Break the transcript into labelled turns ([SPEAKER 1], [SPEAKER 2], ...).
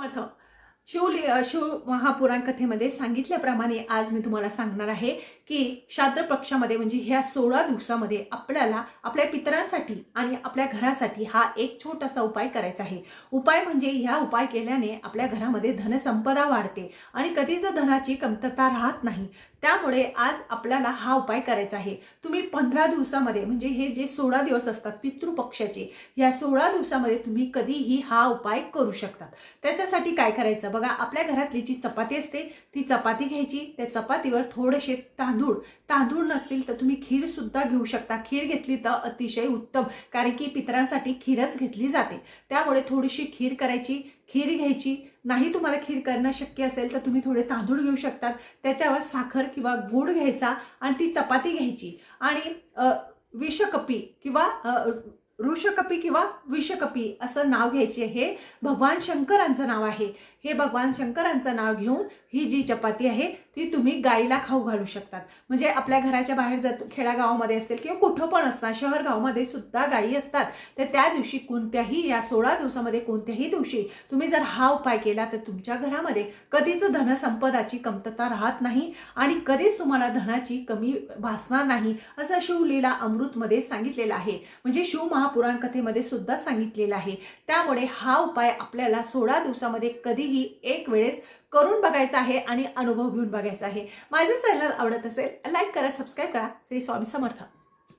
[SPEAKER 1] अर्थ शिव महापुराण कथेमध्ये सांगितल्याप्रमाणे आज मी तुम्हाला सांगणार आहे की श्राद्ध पक्षामध्ये म्हणजे ह्या 16 दिवसामध्ये आपल्याला आपल्या पितरांसाठी आणि आपल्या घरासाठी हा एक छोटासा उपाय करायचा आहे। उपाय म्हणजे ह्या उपाय केल्याने आपल्या घरामध्ये धनसंपदा वाढते आणि कधीच धनाची कमतरता राहत नाही। त्यामुळे आज आपल्याला हा उपाय करायचा आहे। तुम्ही 15 दिवसामध्ये म्हणजे हे जे 16 दिवस असतात पितृपक्षाचे, या 16 दिवसामध्ये तुम्ही कधीही हा उपाय करू शकतात। त्याच्यासाठी काय करायचं बघा, आपल्या घरातली जी चपाती असते ती चपाती घ्यायची, त्या चपातीवर थोडेसे तांदूळ नसतील तर तुम्ही खीर सुद्धा घेऊ शकता। खीर घेतली तर अतिशय उत्तम, कारण की पितरांसाठी खीरच घेतली जाते। त्यामुळे थोडीशी खीर करायची, खीर घ्यायची। नाही तुम्हाला खीर करणं शक्य असेल तर तुम्ही थोडे तांदूळ घेऊ शकतात, त्याच्यावर साखर किंवा गूळ घ्यायचा आणि ती चपाती घ्यायची आणि विषकपी किंवा ऋषकपी किंवा विषकपी असं नाव घ्यायचे। हे भगवान शंकरांचं नाव आहे। हे भगवान शंकरांचं नाव घेऊन ही जी चपाती आहे ती तुम्ही गाईला खाऊ घालू शकतात। म्हणजे आपल्या घराच्या बाहेर जर खेडागावामध्ये असेल किंवा कुठं पण असतात, शहर गावामध्ये सुद्धा गायी असतात, तर त्या दिवशी कोणत्याही या 16 दिवसामध्ये कोणत्याही दिवशी तुम्ही जर हा उपाय केला तर तुमच्या घरामध्ये कधीच धनसंपदाची कमतरता राहत नाही आणि कधीच तुम्हाला धनाची कमी भासणार नाही, असं शिवलीला अमृतमध्ये सांगितलेलं आहे। म्हणजे शिव महापुराण कथेमध्ये सुद्धा सांगितलेलं आहे। त्यामुळे हा उपाय आपल्याला 16 दिवसामध्ये कधीही एक वेळेस करून बघायचा आहे आणि अनुभव घेऊन बघायचा आहे। माझं चॅनल आवडत असेल लाईक करा, सबस्क्राईब करा। श्री स्वामी समर्थ।